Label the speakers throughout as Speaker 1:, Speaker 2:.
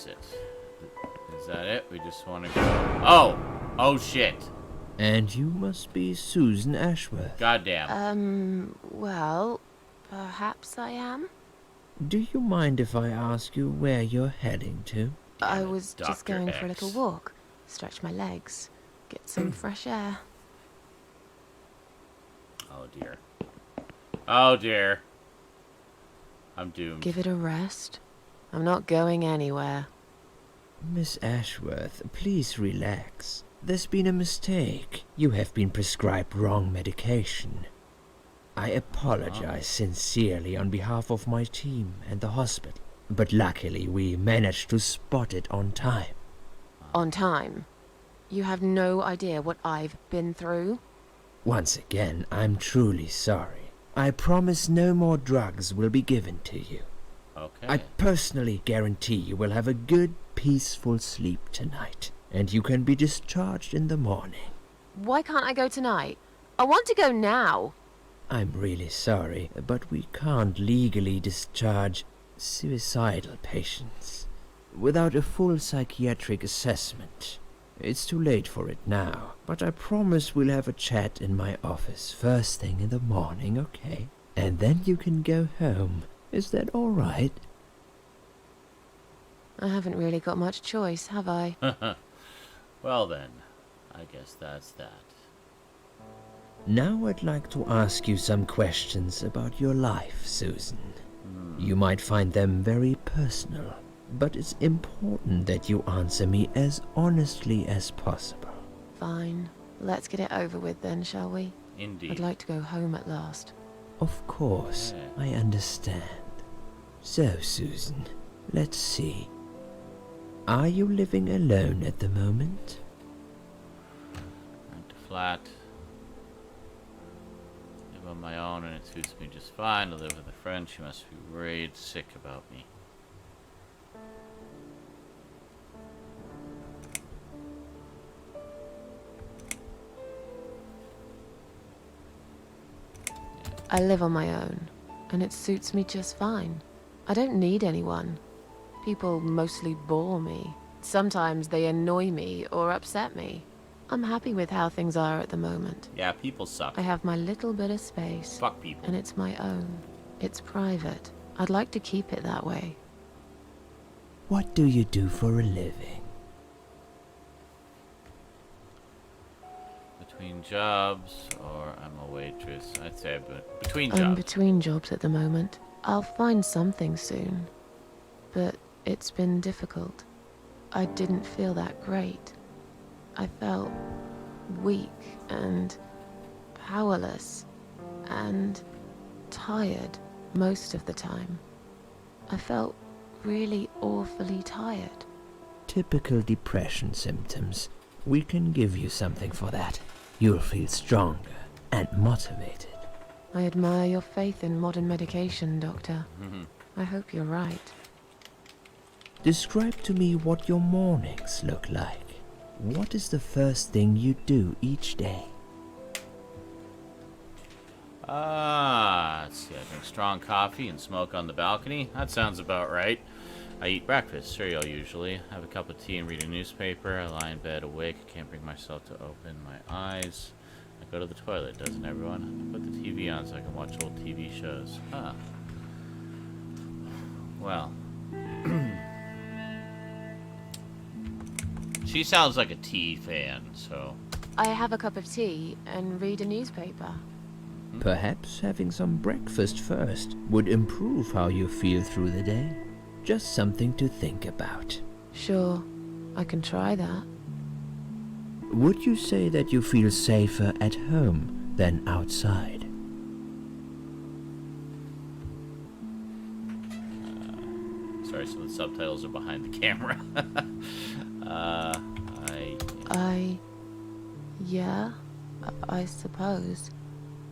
Speaker 1: exit. Is that it? We just want to go... Oh! Oh, shit.
Speaker 2: And you must be Susan Ashworth.
Speaker 1: Goddamn.
Speaker 3: Well, perhaps I am.
Speaker 2: Do you mind if I ask you where you're heading to?
Speaker 3: I was just
Speaker 1: Dr.
Speaker 3: going for a
Speaker 1: X.
Speaker 3: little walk, stretch my legs, get some fresh air.
Speaker 1: Oh, dear. Oh, dear. I'm doomed.
Speaker 3: Give it a rest. I'm not going anywhere.
Speaker 2: Miss Ashworth, please relax. There's been a mistake. You have been prescribed wrong medication. I apologize sincerely on behalf of my team and the hospital, but luckily we managed to spot it on time.
Speaker 3: On time? You have no idea what I've been through?
Speaker 2: Once again, I'm truly sorry. I promise no more drugs will be given to you.
Speaker 1: Okay.
Speaker 2: I personally guarantee you will have a good, peaceful sleep tonight, and you can be discharged in the morning.
Speaker 3: Why can't I go tonight? I want to go now.
Speaker 2: I'm really sorry, but we can't legally discharge suicidal patients without a full psychiatric assessment. It's too late for it now, but I promise we'll have a chat in my office first thing in the morning, okay? And then you can go home. Is that all right?
Speaker 3: I haven't really got much choice, have I?
Speaker 1: Well then, I guess that's that.
Speaker 2: Now I'd like to ask you some questions about your life, Susan. You might find them very personal, but it's important that you answer me as honestly as possible.
Speaker 3: Fine. Let's get it over with then, shall we?
Speaker 1: Indeed.
Speaker 3: I'd like to go home at last.
Speaker 2: Of course,
Speaker 1: Yeah.
Speaker 2: I understand. So, Susan, let's see. Are you living alone at the moment?
Speaker 1: Rent a flat. Live on my own and it suits me just fine. To live with a friend, she must be worried sick about me.
Speaker 3: I live on my own, and it suits me just fine. I don't need anyone. People mostly bore me. Sometimes they annoy me or upset me. I'm happy with how things are at the moment.
Speaker 1: Yeah, people suck.
Speaker 3: I have my little bit of space.
Speaker 1: Fuck people.
Speaker 3: And it's my own. It's private. I'd like to keep it that way.
Speaker 2: What do you do for a living?
Speaker 1: Between jobs, or I'm a waitress. I'd say between
Speaker 3: I'm
Speaker 1: jobs.
Speaker 3: between jobs at the moment. I'll find something soon. But it's been difficult. I didn't feel that great. I felt weak and powerless and tired most of the time. I felt really awfully tired.
Speaker 2: Typical depression symptoms. We can give you something for that. You'll feel stronger and motivated.
Speaker 3: I admire your faith in modern medication, Doctor. I hope you're right.
Speaker 2: Describe to me what your mornings look like. What is the first thing you do each day?
Speaker 1: Let's see. I drink strong coffee and smoke on the balcony. That sounds about right. I eat breakfast, cereal usually. Have a cup of tea and read a newspaper. I lie in bed awake. I can't bring myself to open my eyes. I go to the toilet, doesn't everyone? I put the TV on so I can watch old TV shows. Huh. Well. She sounds like a tea fan, so...
Speaker 3: I have a cup of tea and read a newspaper.
Speaker 2: Perhaps having some breakfast first would improve how you feel through the day. Just something to think about.
Speaker 3: Sure, I can try that.
Speaker 2: Would you say that you feel safer at home than outside?
Speaker 1: Sorry, some of the subtitles are behind the camera.
Speaker 3: Yeah, I suppose.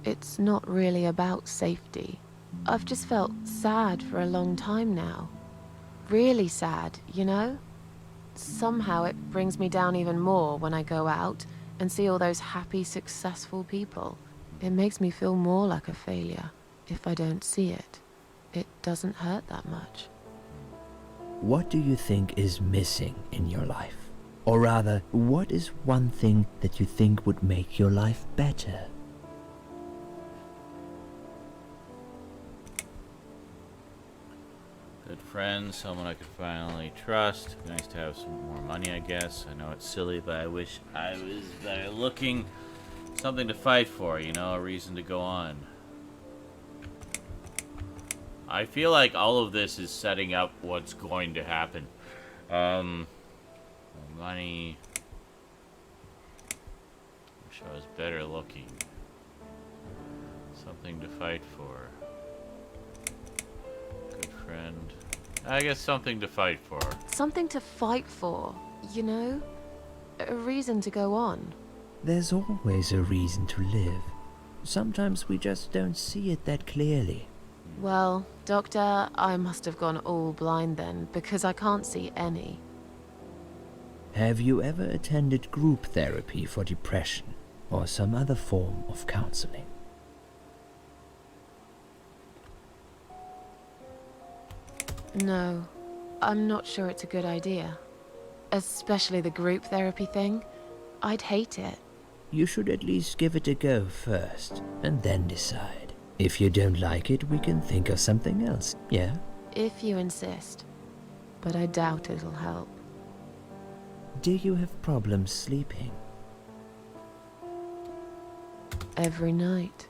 Speaker 3: It's not really about safety. I've just felt sad for a long time now. Really sad, you know? Somehow it brings me down even more when I go out and see all those happy, successful people. It makes me feel more like a failure if I don't see it. It doesn't hurt that much.
Speaker 2: What do you think is missing in your life? Or rather, what is one thing that you think would make your life better?
Speaker 1: Good friend, someone I could finally trust. Nice to have some more money, I guess. I know it's silly, but I wish I was better looking. Something to fight for, you know, a reason to go on. I feel like all of this is setting up what's going to happen. Money. Wish I was better looking. Something to fight for. Good friend. I guess something to fight for.
Speaker 3: Something to fight for, you know? A reason to go on.
Speaker 2: There's always a reason to live. Sometimes we just don't see it that clearly.
Speaker 3: Well, Doctor, I must have gone all blind then, because I can't see any.
Speaker 2: Have you ever attended group therapy for depression or some other form of counseling?
Speaker 3: No, I'm not sure it's a good idea. Especially the group therapy thing. I'd hate it.
Speaker 2: You should at least give it a go first, and then decide. If you don't like it, we can think of something else, yeah?
Speaker 3: If you insist. But I doubt it'll help.
Speaker 2: Do you have problems sleeping?
Speaker 3: Every night.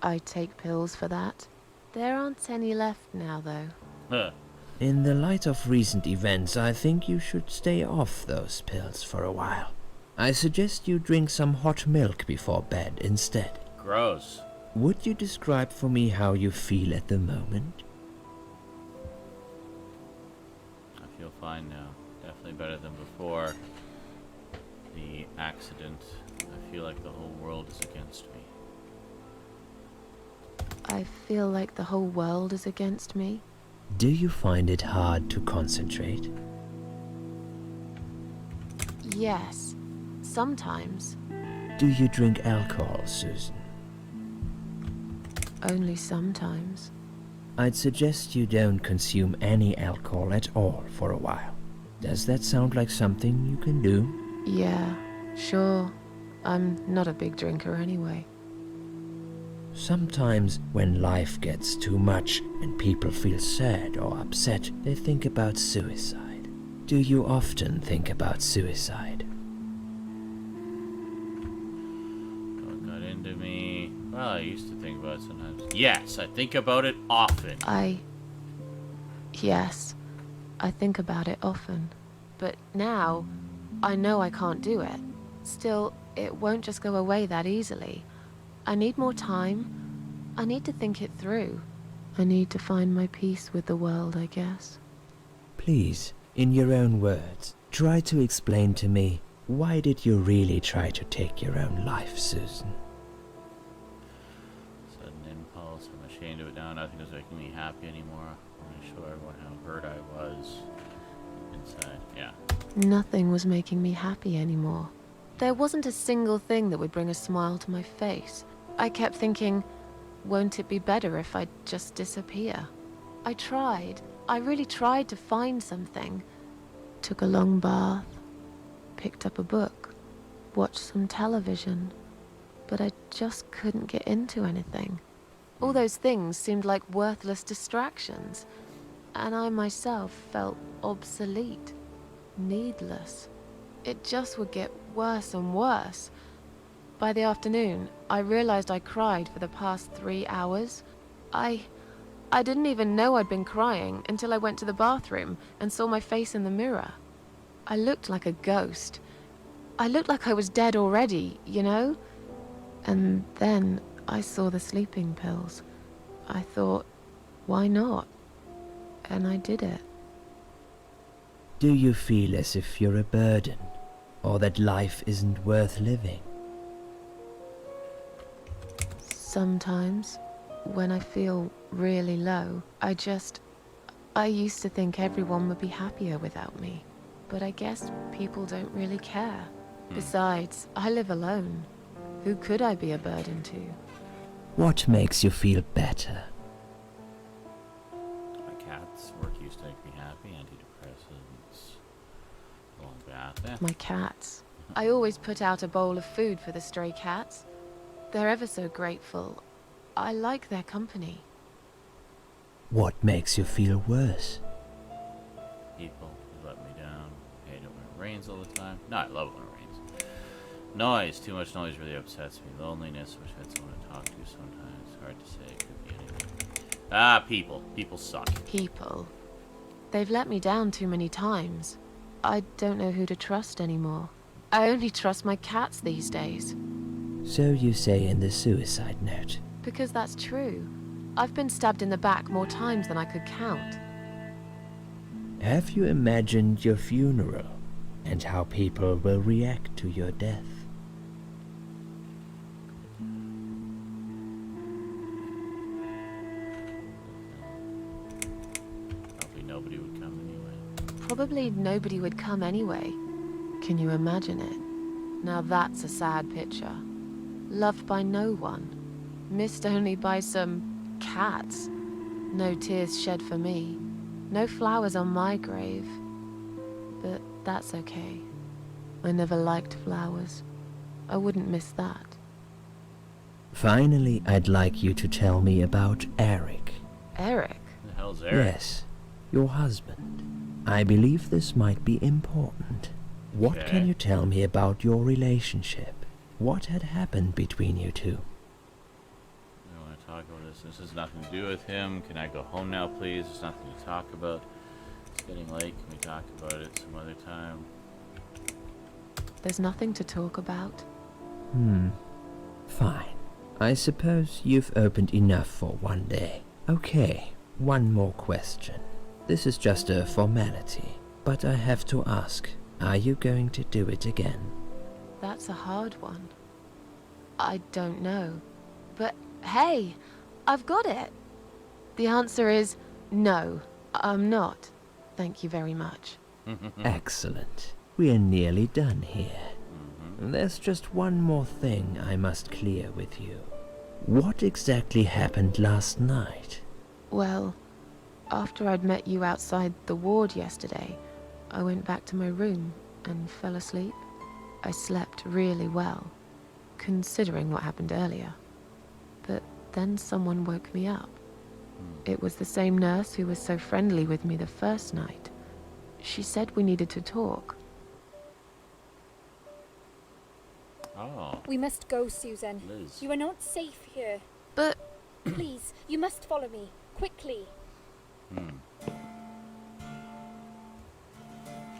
Speaker 3: I take pills for that. There aren't any left now, though.
Speaker 1: Huh.
Speaker 2: In the light of recent events, I think you should stay off those pills for a while. I suggest you drink some hot milk before bed instead.
Speaker 1: Gross.
Speaker 2: Would you describe for me how you feel at the moment?
Speaker 1: I feel fine now. Definitely better than before the accident. I feel like the whole world is against me.
Speaker 3: I feel like the whole world is against me.
Speaker 2: Do you find it hard to concentrate?
Speaker 3: Yes. Sometimes.
Speaker 2: Do you drink alcohol, Susan?
Speaker 3: Only sometimes.
Speaker 2: I'd suggest you don't consume any alcohol at all for a while. Does that sound like something you can do?
Speaker 3: Yeah, sure. I'm not a big drinker anyway.
Speaker 2: Sometimes when life gets too much and people feel sad or upset, they think about suicide. Do you often think about suicide?
Speaker 1: What got into me? Well, I used to think about it sometimes. Yes, I think about it often.
Speaker 3: Yes, I think about it often. But now, I know I can't do it. Still, it won't just go away that easily. I need more time. I need to think it through. I need to find my peace with the world, I guess.
Speaker 2: Please, in your own words, try to explain to me, why did you really try to take your own life, Susan?
Speaker 1: Sudden impulse. I'm ashamed of it now. Nothing was making me happy anymore. I want to show everyone how hurt I was inside. Yeah.
Speaker 3: Nothing was making me happy anymore. There wasn't a single thing that would bring a smile to my face. I kept thinking, won't it be better if I just disappear? I tried. I really tried to find something. Took a long bath, picked up a book, watched some television, but I just couldn't get into anything. All those things seemed like worthless distractions, and I myself felt obsolete, needless. It just would get worse and worse. By the afternoon, I realized I cried for the past 3 hours. I didn't even know I'd been crying until I went to the bathroom and saw my face in the mirror. I looked like a ghost. I looked like I was dead already, you know? And then I saw the sleeping pills. I thought, why not? And I did it.
Speaker 2: Do you feel as if you're a burden, or that life isn't worth living?
Speaker 3: Sometimes, when I feel really low, I used to think everyone would be happier without me. But I guess people don't really care. Besides, I live alone. Who could I be a burden to?
Speaker 2: What makes you feel better?
Speaker 1: My cats work used to make me happy. Antidepressants. It's a long bath. Eh.
Speaker 3: My cats. I always put out a bowl of food for the stray cats. They're ever so grateful. I like their company.
Speaker 2: What makes you feel worse?
Speaker 1: People who let me down. Hate it when it rains all the time. No, I love it when it rains. Noise. Too much noise really upsets me. Loneliness. Wish I had someone to talk to sometimes. Hard to say. It could be anything. Ah, people. People suck.
Speaker 3: People. They've let me down too many times. I don't know who to trust anymore. I only trust my cats these days.
Speaker 2: So you say in the suicide note.
Speaker 3: Because that's true. I've been stabbed in the back more times than I could count.
Speaker 2: Have you imagined your funeral and how people will react to your death?
Speaker 1: Probably nobody would come anyway.
Speaker 3: Probably nobody would come anyway. Can you imagine it? Now that's a sad picture. Loved by no one. Missed only by some cats. No tears shed for me. No flowers on my grave. But that's okay. I never liked flowers. I wouldn't miss that.
Speaker 2: Finally, I'd like you to tell me about Eric.
Speaker 3: Eric?
Speaker 1: Who the hell's Eric?
Speaker 2: Yes, your husband. I believe this might be important. What
Speaker 1: Okay.
Speaker 2: can you tell me about your relationship? What had happened between you two?
Speaker 1: I don't want to talk about this. This has nothing to do with him. Can I go home now, please? There's nothing to talk about. It's getting late. Can we talk about it some other time?
Speaker 3: There's nothing to talk about.
Speaker 2: Fine. I suppose you've opened enough for one day. Okay, one more question. This is just a formality, but I have to ask, are you going to do it again?
Speaker 3: That's a hard one. I don't know. But hey, I've got it. The answer is no, I'm not. Thank you very much.
Speaker 2: Excellent. We're nearly done here. There's just one more thing I must clear with you. What exactly happened last night?
Speaker 3: Well, after I'd met you outside the ward yesterday, I went back to my room and fell asleep. I slept really well, considering what happened earlier. But then someone woke me up. It was the same nurse who was so friendly with me the first night. She said we needed to talk.
Speaker 1: Oh,
Speaker 4: We must go, Susan.
Speaker 1: Liz.
Speaker 4: You are not safe here.
Speaker 3: But
Speaker 4: Please, you must follow me. Quickly.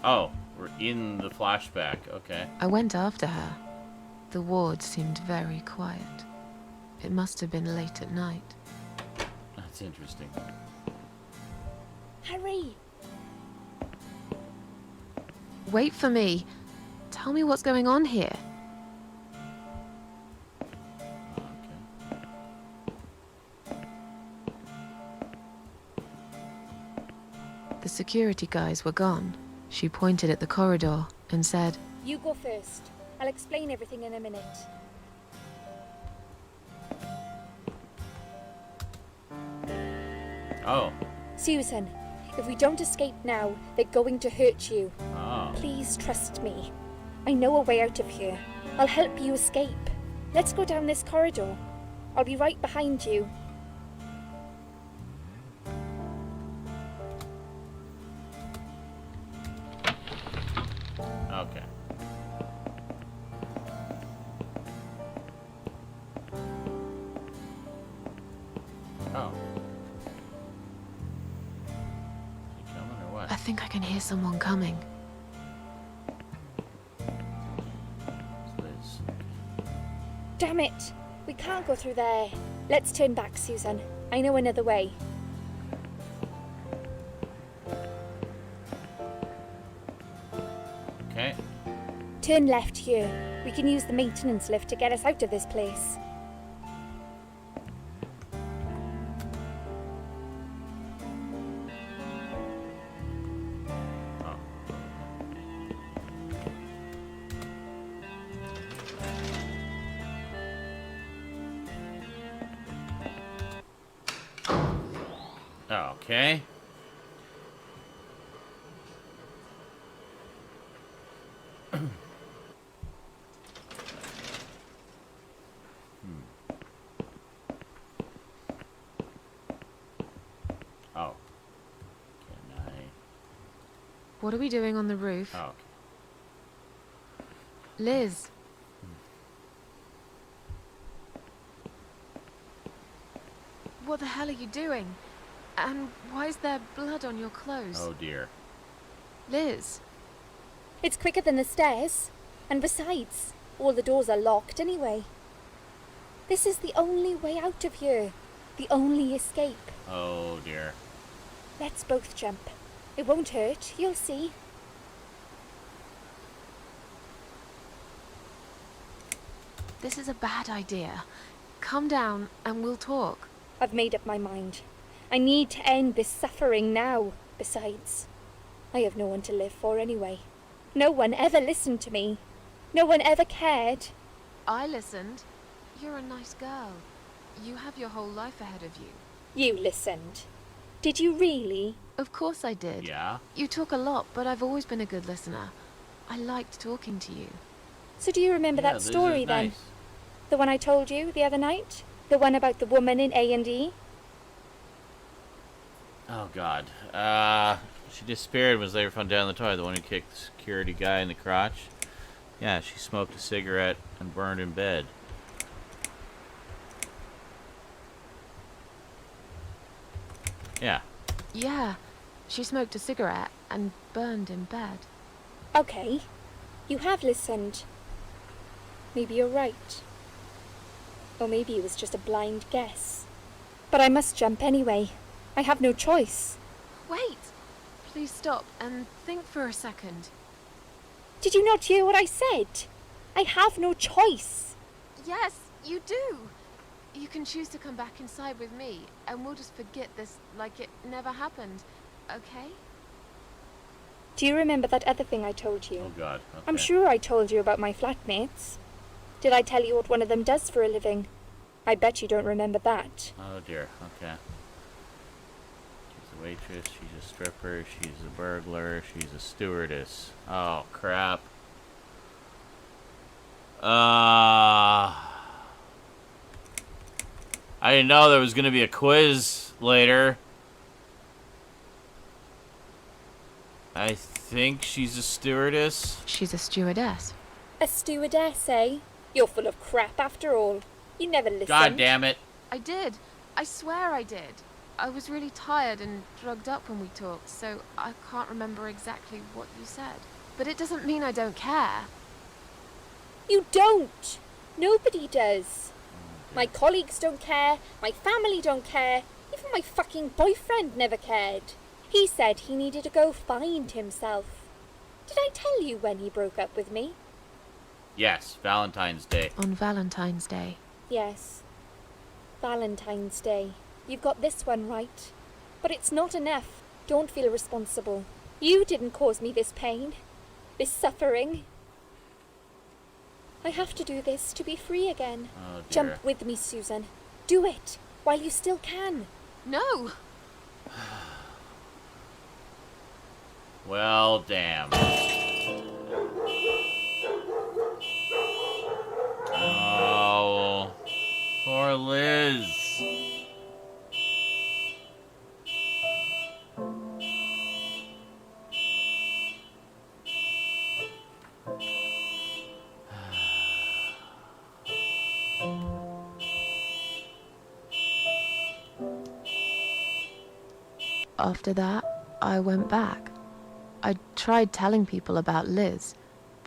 Speaker 1: Oh, we're in the flashback. Okay.
Speaker 3: I went after her. The ward seemed very quiet. It must have been late at night.
Speaker 1: That's interesting.
Speaker 4: Hurry!
Speaker 3: Wait for me. Tell me what's going on here.
Speaker 1: Okay.
Speaker 3: The security guys were gone. She pointed at the corridor and said,
Speaker 4: You go first. I'll explain everything in a minute.
Speaker 1: Oh.
Speaker 4: Susan, if we don't escape now, they're going to hurt you.
Speaker 1: Oh.
Speaker 4: Please trust me. I know a way out of here. I'll help you escape. Let's go down this corridor. I'll be right behind you.
Speaker 1: Okay. Oh. Is he coming or what?
Speaker 3: I think I can hear someone coming.
Speaker 1: It's Liz.
Speaker 4: Damn it! We can't go through there. Let's turn back, Susan. I know another way.
Speaker 1: Okay.
Speaker 4: Turn left here. We can use the maintenance lift to get us out of this place.
Speaker 1: Oh. Okay.
Speaker 3: What are we doing on the roof?
Speaker 1: Oh, okay.
Speaker 3: Liz. What the hell are you doing? And why is there blood on your clothes?
Speaker 1: Oh dear.
Speaker 3: Liz.
Speaker 4: It's quicker than the stairs. And besides, all the doors are locked anyway. This is the only way out of here. The only escape.
Speaker 1: Oh dear.
Speaker 4: Let's both jump. It won't hurt, you'll see.
Speaker 3: This is a bad idea. Calm down and we'll talk.
Speaker 4: I've made up my mind. I need to end this suffering now. Besides, I have no one to live for anyway. No one ever listened to me. No one ever cared.
Speaker 3: I listened. You're a nice girl. You have your whole life ahead of you.
Speaker 4: You listened. Did you really?
Speaker 3: Of course I did.
Speaker 1: Yeah?
Speaker 3: You talk a lot, but I've always been a good listener. I liked talking to you.
Speaker 4: So do you remember
Speaker 1: Yeah,
Speaker 4: that
Speaker 1: Liz
Speaker 4: story
Speaker 1: is
Speaker 4: then?
Speaker 1: nice.
Speaker 4: The one I told you the other night? The one about the woman in A&E?
Speaker 1: Oh god. She disappeared and was later found down in the toilet. The one who kicked the security guy in the crotch. Yeah, she smoked a cigarette and burned in bed. Yeah.
Speaker 3: Yeah, she smoked a cigarette and burned in bed.
Speaker 4: Okay. You have listened. Maybe you're right. Or maybe it was just a blind guess. But I must jump anyway. I have no choice.
Speaker 3: Wait! Please stop and think for a second.
Speaker 4: Did you not hear what I said? I have no choice.
Speaker 3: Yes, you do! You can choose to come back inside with me, and we'll just forget this like it never happened, okay?
Speaker 4: Do you remember that other thing I told you?
Speaker 1: Oh god. Okay.
Speaker 4: I'm sure I told you about my flatmates. Did I tell you what one of them does for a living? I bet you don't remember that.
Speaker 1: Oh dear. Okay. She's a waitress. She's a stripper. She's a burglar. She's a stewardess. Oh crap. I didn't know there was gonna be a quiz later. I think she's a stewardess.
Speaker 3: She's a stewardess.
Speaker 4: A stewardess, eh? You're full of crap after all. You never listened.
Speaker 1: God damn it.
Speaker 3: I did. I swear I did. I was really tired and drugged up when we talked, so I can't remember exactly what you said. But it doesn't mean I don't care.
Speaker 4: You don't. Nobody does. My colleagues don't care. My family don't care. Even my fucking boyfriend never cared. He said he needed to go find himself. Did I tell you when he broke up with me?
Speaker 1: Yes, Valentine's Day.
Speaker 3: On Valentine's Day.
Speaker 4: Yes. Valentine's Day. You've got this one right. But it's not enough. Don't feel responsible. You didn't cause me this pain. This suffering. I have to do this to be free again.
Speaker 1: Oh dear.
Speaker 4: Jump with me, Susan. Do it while you still can.
Speaker 3: No!
Speaker 1: Well, damn. Oh, poor Liz.
Speaker 3: After that, I went back. I tried telling people about Liz,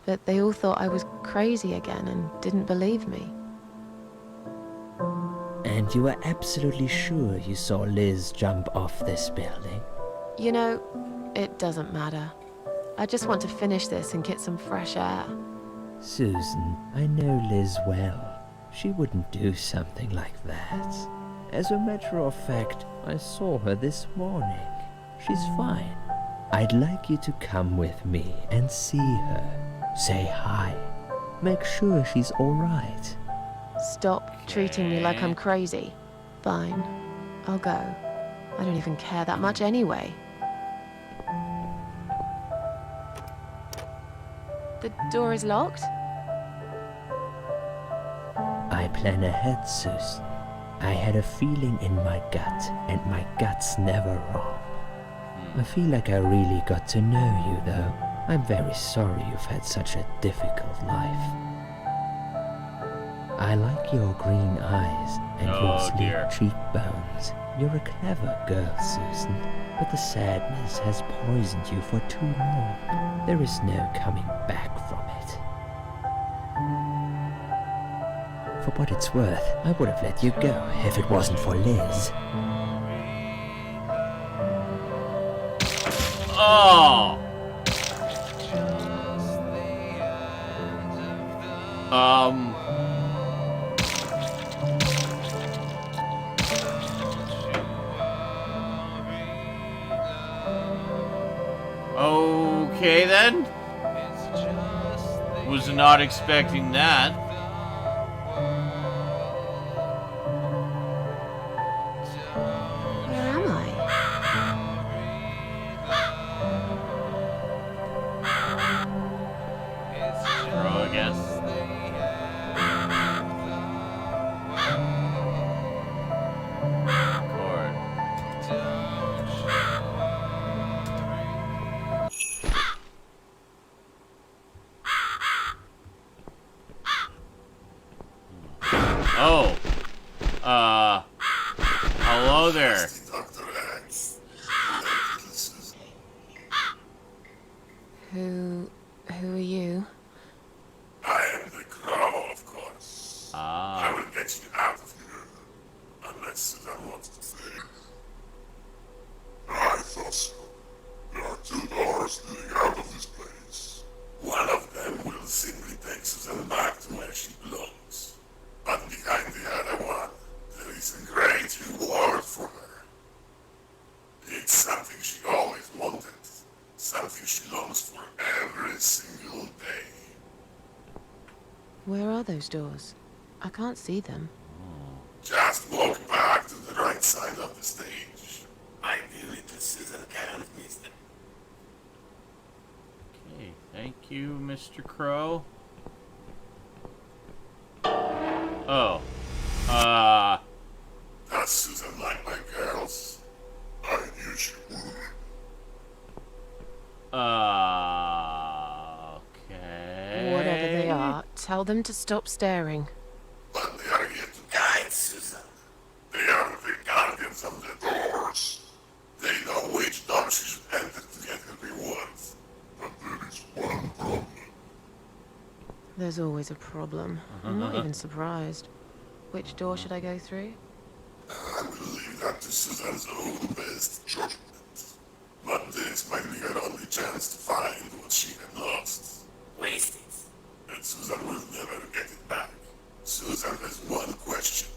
Speaker 3: but they all thought I was crazy again and didn't believe me.
Speaker 2: And you were absolutely sure you saw Liz jump off this building?
Speaker 3: You know, it doesn't matter. I just want to finish this and get some fresh air.
Speaker 2: Susan, I know Liz well. She wouldn't do something like that. As a matter of fact, I saw her this morning. She's fine. I'd like you to come with me and see her. Say hi. Make sure she's all right.
Speaker 3: Stop treating me like I'm crazy. Fine, I'll go. I don't even care that much anyway. The door is locked?
Speaker 2: I plan ahead, Susan. I had a feeling in my gut, and my gut's never wrong. I feel like I really got to know you, though. I'm very sorry you've had such a difficult life. I like your green eyes and your sleek cheekbones. You're a clever girl, Susan, but the sadness has poisoned you for too long. There is no coming back from it. For what it's worth, I would have let you go if it wasn't for Liz.
Speaker 1: Oh! Okay then. Was not expecting that.
Speaker 3: Where am I?
Speaker 1: Row again. Record. Oh. Hello there.
Speaker 3: Who are you?
Speaker 5: I am the Crow, of course. I will get you out of here, unless Susan wants to stay. I thought so. There are 2 doors leading out of this place. One of them will simply take Susan back to where she belongs. But behind the other one, there is a great reward for her. It's something she always wanted. Something she longs for every single day.
Speaker 3: Where are those doors? I can't see them.
Speaker 5: Just walk back to the right side of the stage. Ideally, the Susan can't miss them.
Speaker 1: Okay, thank you, Mr. Crow. Oh.
Speaker 5: Does Susan like my girls? I knew she would.
Speaker 1: Okay.
Speaker 3: Whatever they are, tell them to stop staring.
Speaker 5: But they are here to guide Susan. They are the guardians of the doors. They know which door she should enter to get her rewards. But there is one problem.
Speaker 3: There's always a problem. I'm not even surprised. Which door should I go through?
Speaker 5: I will leave that to Susan's own best judgment. But this might be her only chance to find what she had lost. Waste it. And Susan will never get it back. Susan has one question.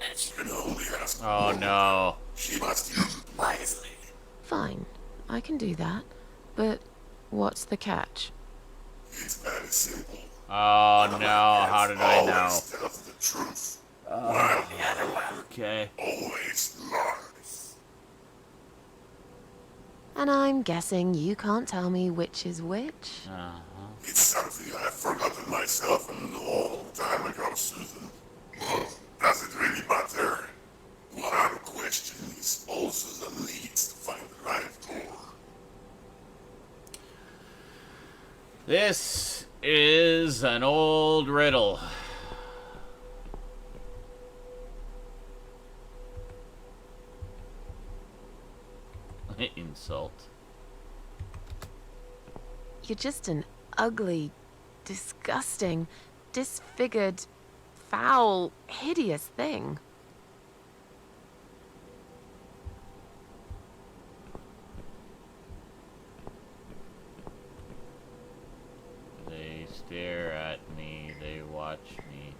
Speaker 5: And she can only ask
Speaker 1: Oh no.
Speaker 5: She must use it wisely.
Speaker 3: Fine, I can do that. But what's the catch?
Speaker 5: It's very simple.
Speaker 1: Oh no, how did I know?
Speaker 5: Always tells the truth. While the other one
Speaker 1: Okay.
Speaker 5: always lies.
Speaker 3: And I'm guessing you can't tell me which is which?
Speaker 5: It's something I've forgotten myself a long time ago, Susan. But does it really matter? One question is all Susan needs to find the right door.
Speaker 1: This is an old riddle. Insult.
Speaker 3: You're just an ugly, disgusting, disfigured, foul, hideous thing.
Speaker 1: They stare at me, they watch me.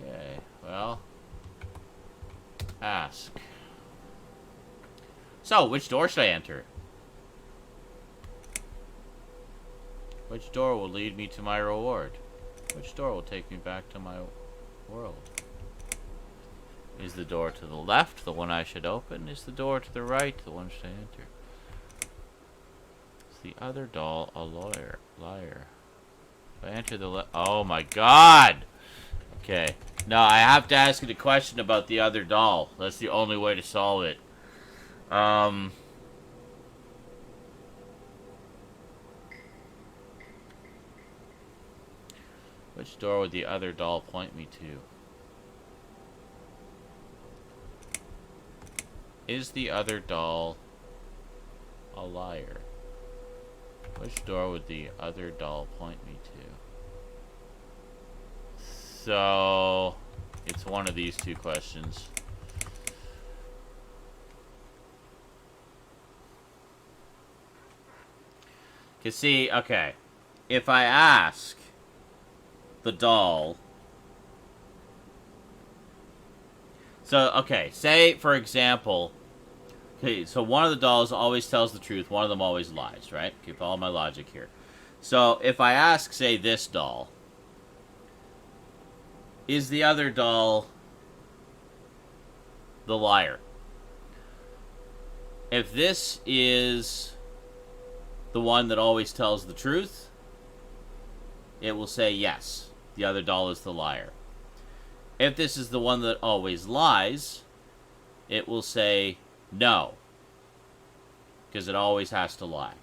Speaker 1: Okay, well. Ask. So, which door should I enter? Which door will lead me to my reward? Which door will take me back to my world? Is the door to the left the one I should open? Is the door to the right the one should I enter? Is the other doll a liar? If I enter the left... Oh my god! Okay. No, I have to ask you the question about the other doll. That's the only way to solve it. Um... Which door would the other doll point me to? Is the other doll a liar? Which door would the other doll point me to? So, it's one of these two questions. Cause see, okay, if I ask the doll, so okay, say for example, okay, so one of the dolls always tells the truth, one of them always lies, right? Okay, follow my logic here. So if I ask, say, this doll, is the other doll the liar? If this is the one that always tells the truth, it will say yes, the other doll is the liar. If this is the one that always lies, it will say no, because it always has to lie.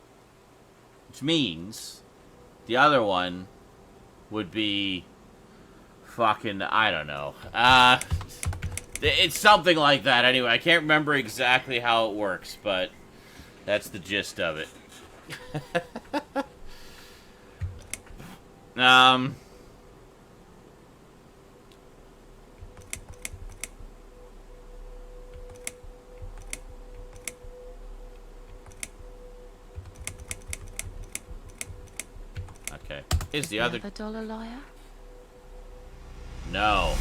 Speaker 1: Which means the other one would be fucking, I don't know. It's something like that anyway. I can't remember exactly how it works, but that's the gist of it. Okay. Is the other
Speaker 3: doll a liar?
Speaker 1: No.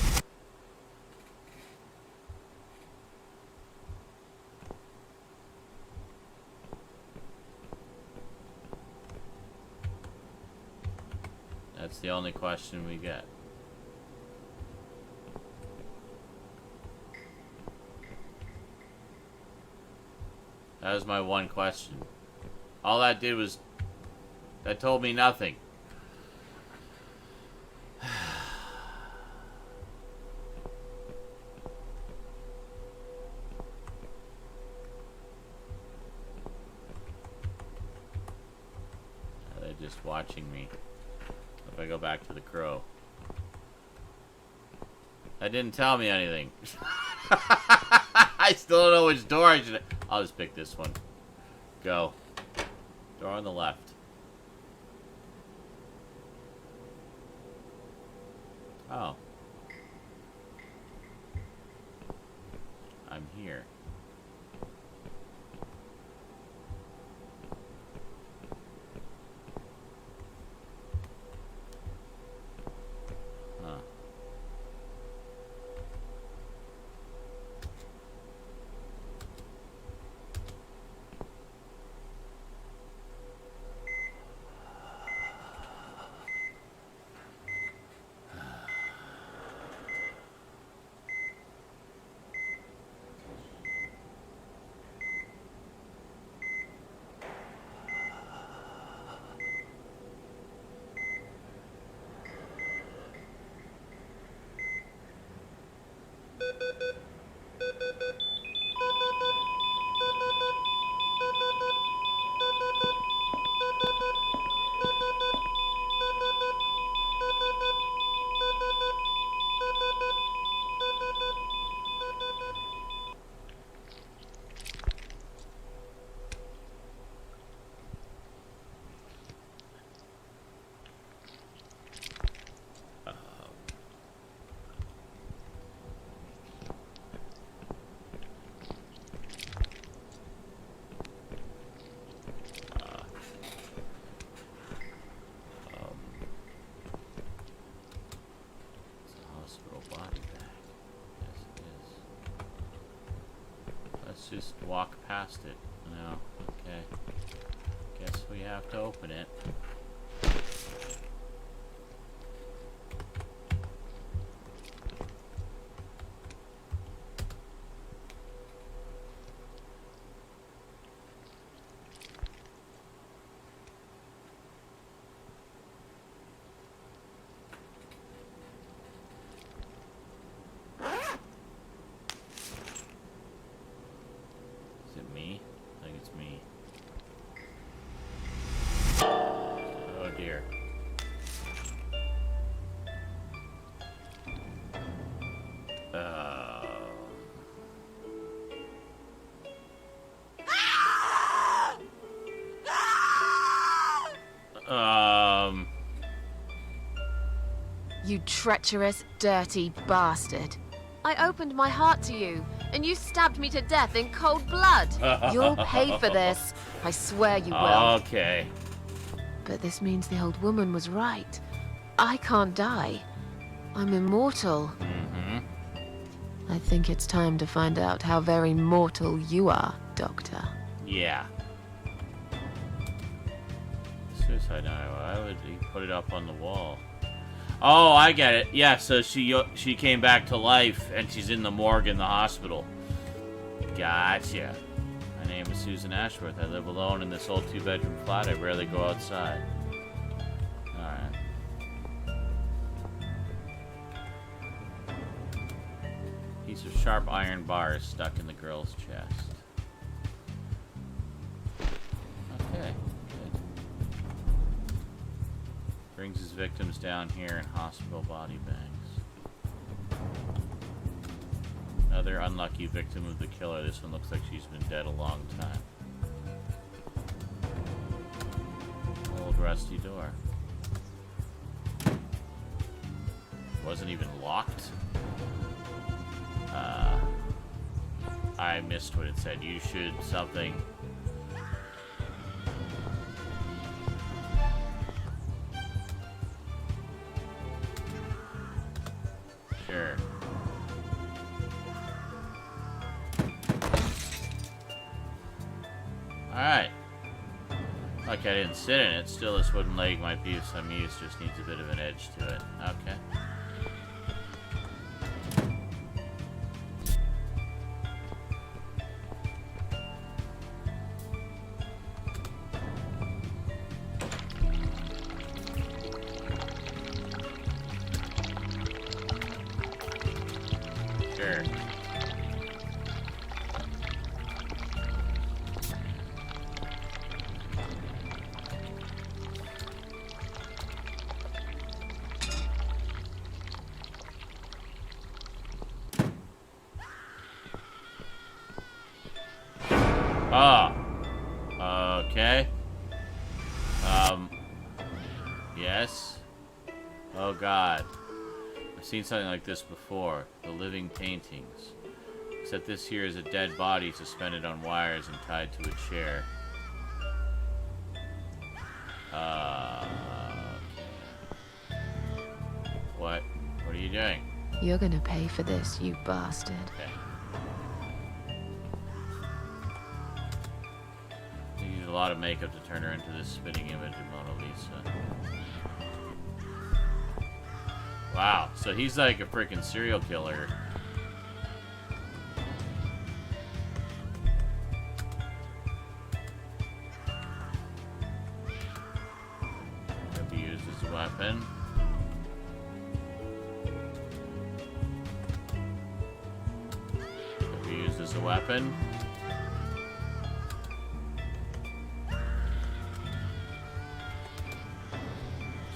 Speaker 1: That's the only question we get. That was my one question. All that did was... that told me nothing. They're just watching me. If I go back to the crow. That didn't tell me anything. I still don't know which door I should... I'll just pick this one. Go. Door on the left. Oh. I'm here. Huh. Just walk past it. No, okay. Guess we have to open it. Is it
Speaker 3: You treacherous, dirty bastard. I opened my heart to you, and you stabbed me to death in cold blood. You'll pay for this. I swear you will.
Speaker 1: Okay.
Speaker 3: But this means the old woman was right. I can't die. I'm immortal.
Speaker 1: Mm-hmm.
Speaker 3: I think it's time to find out how very mortal you are, Doctor.
Speaker 1: Yeah. Suicide note. Why would he put it up on the wall? Oh, I get it. Yeah, so she came back to life, and she's in the morgue in the hospital. Gotcha. My name is Susan Ashworth. I live alone in this old 2-bedroom flat. I rarely go outside. Alright. Piece of sharp iron bar is stuck in the girl's chest. Okay, good. Brings his victims down here in hospital body bags. Another unlucky victim of the killer. This one looks like she's been dead a long time. Old rusty door. Wasn't even locked. I missed what it said. You should something. Sure. Alright. Like I didn't sit in it. Still, this wooden leg might be of some use. Just needs a bit of an edge to it. Okay. Sure. Ah. Okay. Yes. Oh God. I've seen something like this before. The living paintings. Except this here is a dead body suspended on wires and tied to a chair. What? What are you doing?
Speaker 3: You're gonna pay for this, you bastard.
Speaker 1: Okay. You use a lot of makeup to turn her into this spitting image of Mona Lisa. Wow, so he's like a freaking serial killer. Could be used as a weapon. Could be used as a weapon.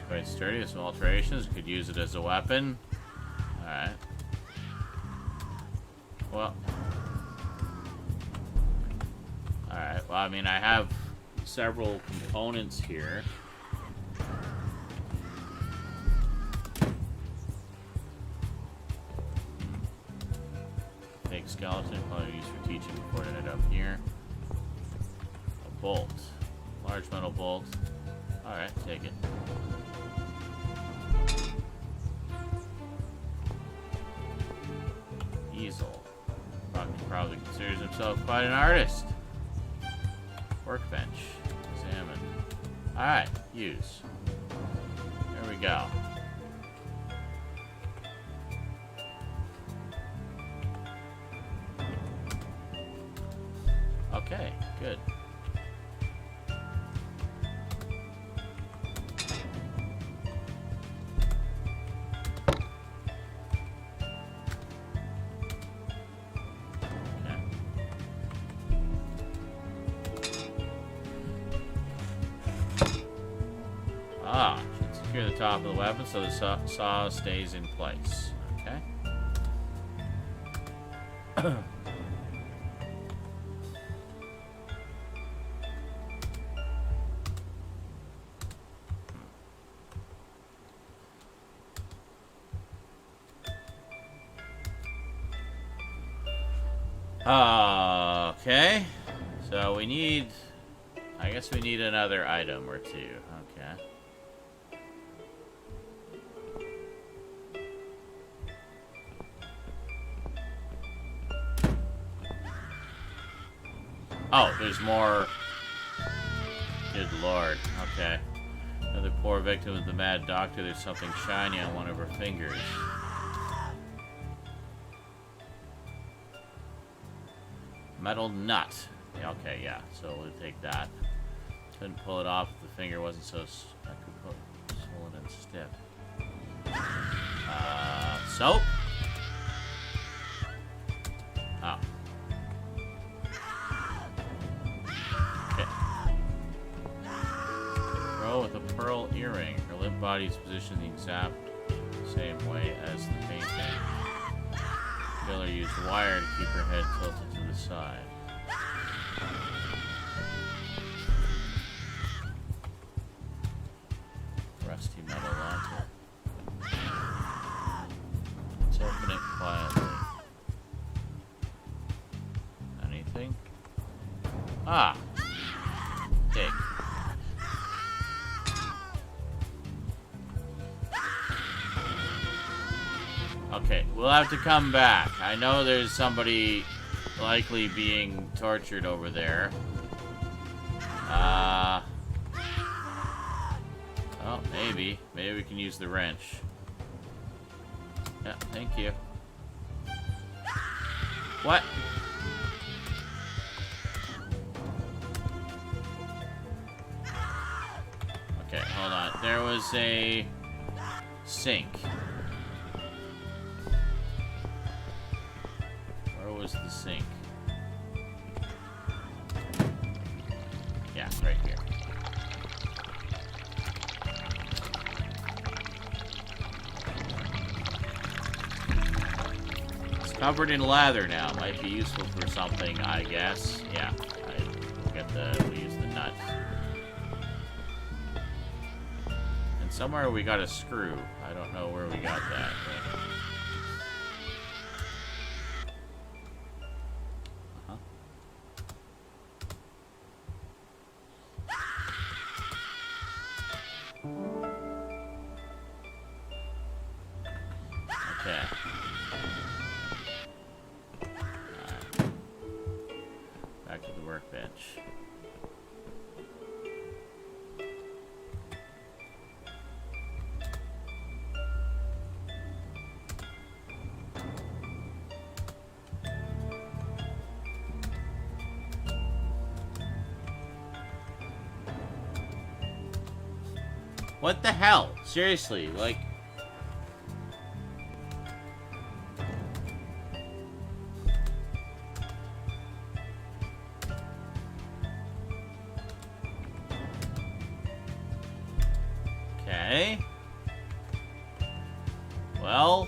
Speaker 1: Quite sturdy with some alterations. Could use it as a weapon. Alright. Well. Alright, well, I mean, I have several components here. Fake skeleton, probably used for teaching before it ended up here. A bolt. Large metal bolt. Alright, take it. Easel. Probably considers himself quite an artist. Workbench. Examine. Alright, use. There we go. Okay, good. Should secure the top of the weapon so the saw stays in place. Okay. Okay. So we need... I guess we need another item or two. Okay. Oh, there's more. Good lord. Okay. Another poor victim of the mad doctor. There's something shiny on one of her fingers. Metal nut. Yeah, okay, yeah. So we'll take that. Couldn't pull it off if the finger wasn't so... I could put swollen and stiff. Soap? Oh. Okay. Girl with a pearl earring. Her limp body is positioned the exact same way as the painting. Killer used wire to keep her head tilted to the side. Rusty metal lantern. Let's open it quietly. Anything? Ah! Dig. Okay, we'll have to come back. I know there's somebody likely being tortured over there. Oh, maybe. Maybe we can use the wrench. Yeah, thank you. What? Okay, hold on. There was a sink. Where was the sink? Yeah, right here. It's covered in lather now. Might be useful for something, I guess. Yeah, we'll use the nut. And somewhere we got a screw. I don't know where we got that. But... Okay. Back to the workbench. What the hell? Seriously, like... Okay. Well...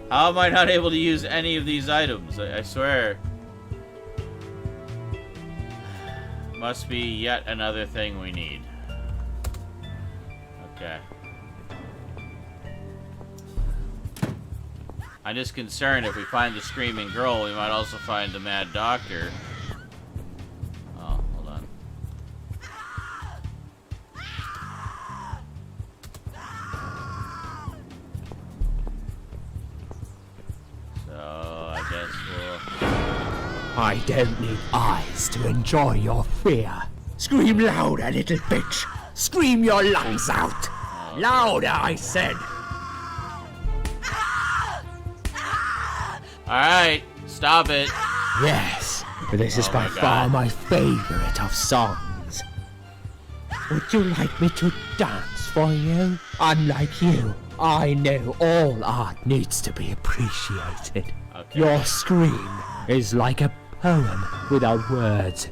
Speaker 1: How am I not able to use any of these items? I swear... Must be yet another thing we need. Okay. I'm just concerned if we find the screaming girl, we might also find the mad doctor. Oh, hold on. So, I guess we'll...
Speaker 2: I don't need eyes to enjoy your fear. Scream louder, little bitch. Scream your lungs out. Louder, I said.
Speaker 1: Alright, stop it.
Speaker 2: Yes, this is by far my favorite of songs. Would you like me to dance for you? Unlike you, I know all art needs to be appreciated.
Speaker 1: Okay.
Speaker 2: Your scream is like a poem without words.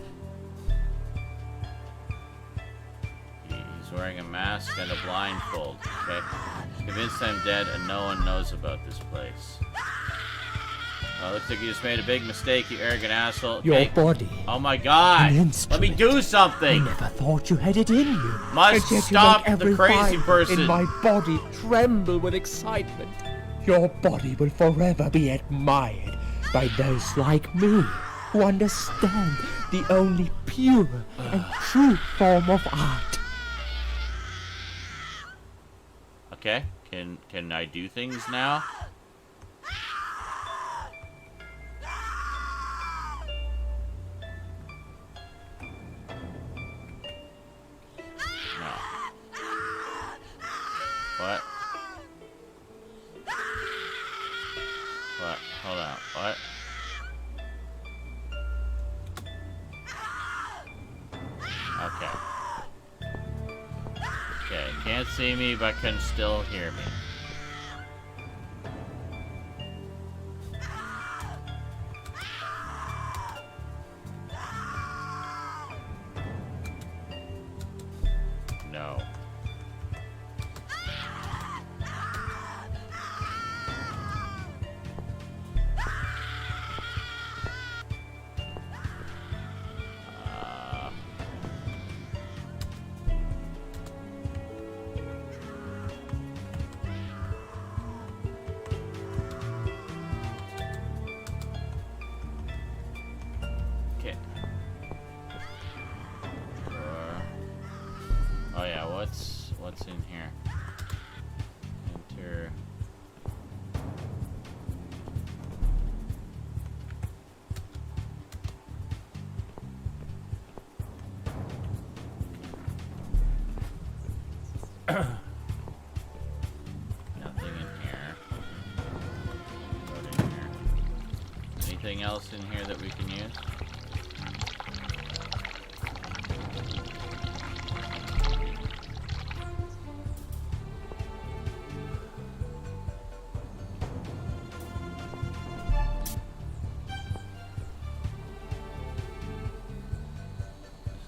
Speaker 1: He's wearing a mask and a blindfold, okay? Convinced I'm dead and no one knows about this place. Looks like you just made a big mistake, you arrogant asshole.
Speaker 2: Your
Speaker 1: Okay.
Speaker 2: body.
Speaker 1: Oh my god!
Speaker 2: An
Speaker 1: Let me
Speaker 2: instrument.
Speaker 1: do
Speaker 2: I
Speaker 1: something!
Speaker 2: never thought you had it in you.
Speaker 1: Must
Speaker 2: And yet you
Speaker 1: stop
Speaker 2: make every
Speaker 1: the crazy
Speaker 2: fibre
Speaker 1: person.
Speaker 2: in my body tremble with excitement. Your body will forever be admired by those like me who understand the only pure and true form of art.
Speaker 1: Okay, can I do things now? No. What? What? Hold on. What? Okay. Okay, can't see me, but can still hear me. No. Okay. Oh yeah, what's in here? Enter. Nothing in here. Put in here. Anything else in here that we can use?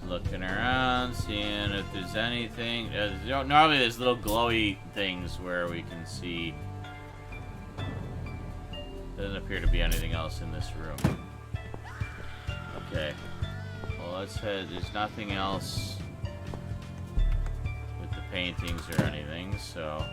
Speaker 1: Looking around, seeing if there's anything. Normally there's little glowy things where we can see. Doesn't appear to be anything else in this room. Okay. Well, let's head. There's nothing else with the paintings or anything, so.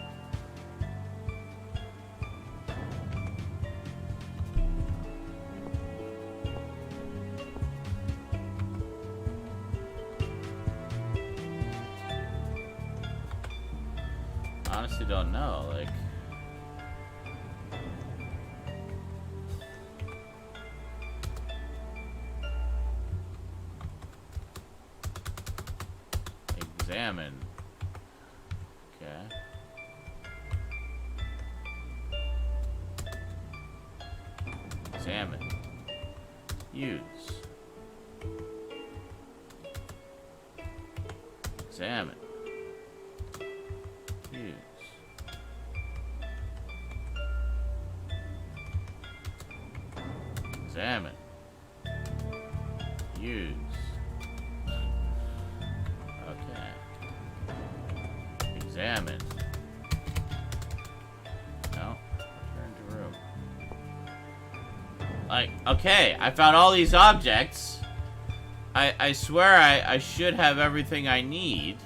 Speaker 1: Honestly don't know, like examine. Okay. Examine. Use. Examine. Use. Examine. Use. Okay. Examine. No. Return to room. Like, okay, I found all these objects. I swear I should have everything I need.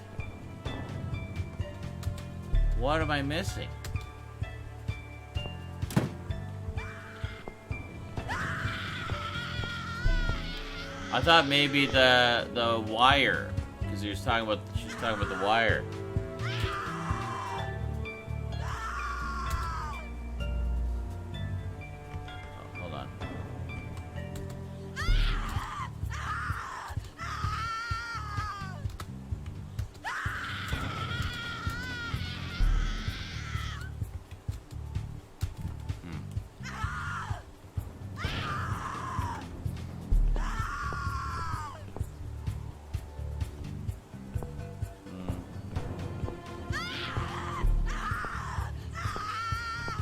Speaker 1: What am I missing? I thought maybe the wire, because she was talking about the wire. Oh, hold on.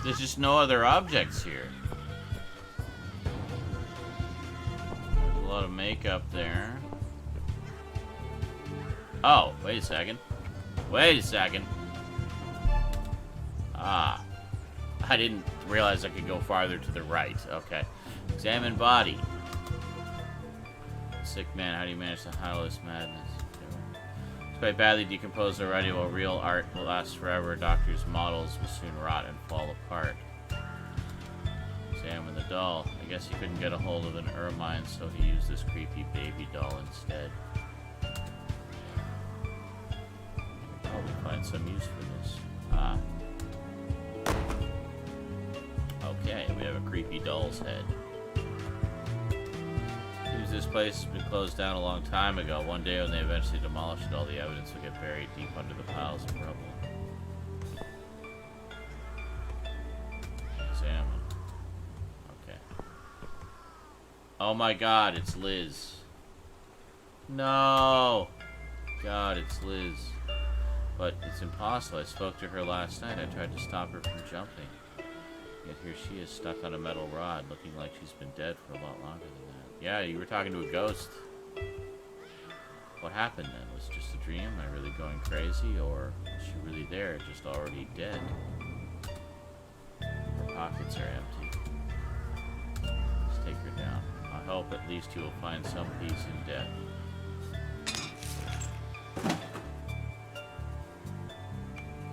Speaker 1: There's just no other objects here. There's a lot of makeup there. Oh, wait a second. Wait a second. Ah. I didn't realize I could go farther to the right. Okay. Examine body. Sick man, how do you manage to handle this madness? Quite badly decomposed already, while real art will last forever. Doctors' models will soon rot and fall apart. doll. I guess he couldn't get a hold of an ermine, so he used this creepy baby doll instead. Probably find some use for this. Ah. Okay, we have a creepy doll's head. Seems this place has been closed down a long time ago. One day when they eventually demolish it, all the evidence will get buried deep under the piles of rubble. Examine. Okay. Oh my god, it's Liz. No! God, it's Liz. But it's impossible. I spoke to her last night. I tried to stop her from jumping. Yet here she is, stuck on a metal rod, looking like she's been dead for a lot longer than that. Yeah, you were talking to a ghost. What happened then? Was it just a dream? Am I really going crazy? Or is she really there, just already dead? Her pockets are empty. Let's take her down. I hope at least you will find some peace in death.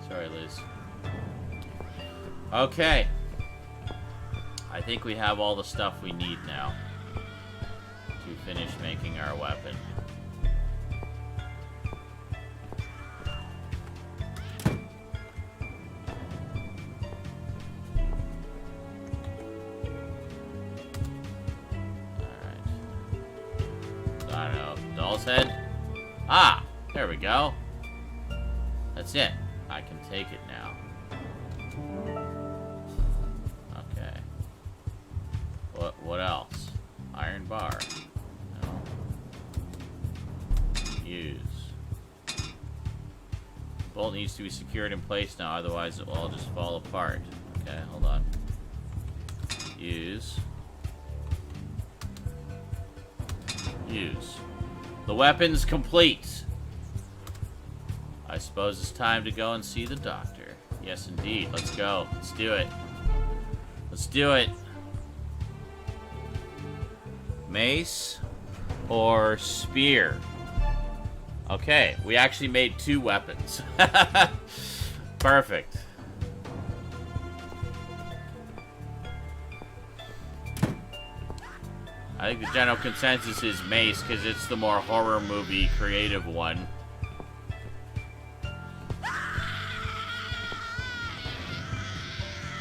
Speaker 1: Sorry, Liz. Okay. I think we have all the stuff we need now to finish making our weapon. Alright. I don't know. Doll's head? Ah! There we go. That's it. I can take it now. Okay. What else? Iron bar. No. Use. Bolt needs to be secured in place now, otherwise it will all just fall apart. Okay, hold on. Use. Use. The weapon's complete. I suppose it's time to go and see the doctor. Yes, indeed. Let's go. Let's do it. Let's do it. Mace or spear? Okay, we actually made 2 weapons. Perfect. I think the general consensus is mace because it's the more horror movie creative one.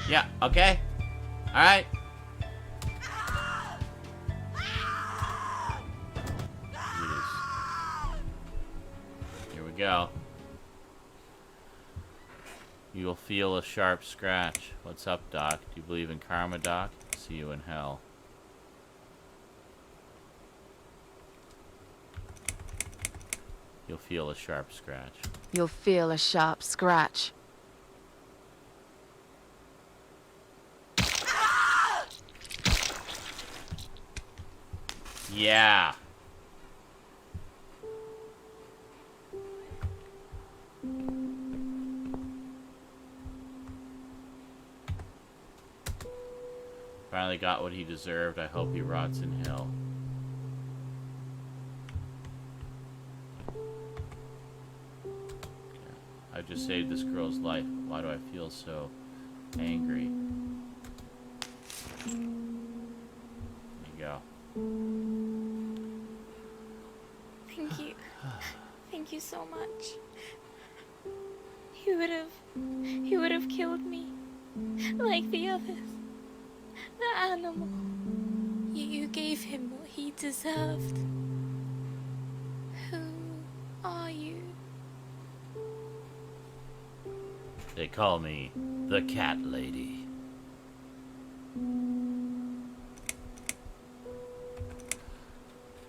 Speaker 1: Yeah, okay. Alright. Here we go. You will feel a sharp scratch. What's up, Doc? Do you believe in karma, Doc? See you in hell. You'll feel a sharp scratch.
Speaker 3: You'll feel a sharp scratch.
Speaker 1: Yeah. Finally got what he deserved. I hope he rots in hell. I just saved this girl's life. Why do I feel so angry? There you go.
Speaker 6: Thank you. Thank you so much. He would have killed me. Like the others. The animal. You gave him what he deserved. Who are you?
Speaker 1: They call me the Cat Lady.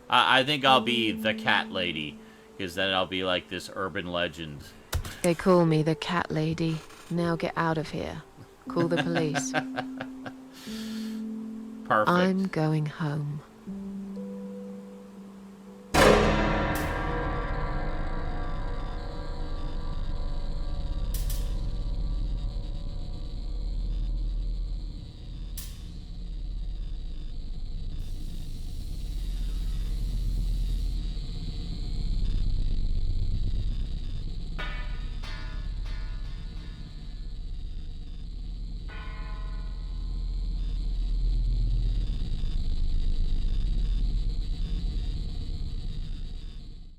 Speaker 1: I think I'll be the Cat Lady, because then I'll be like this urban legend.
Speaker 3: They call me the Cat Lady. Now get out of here. Call the police.
Speaker 1: Perfect.
Speaker 3: I'm going home.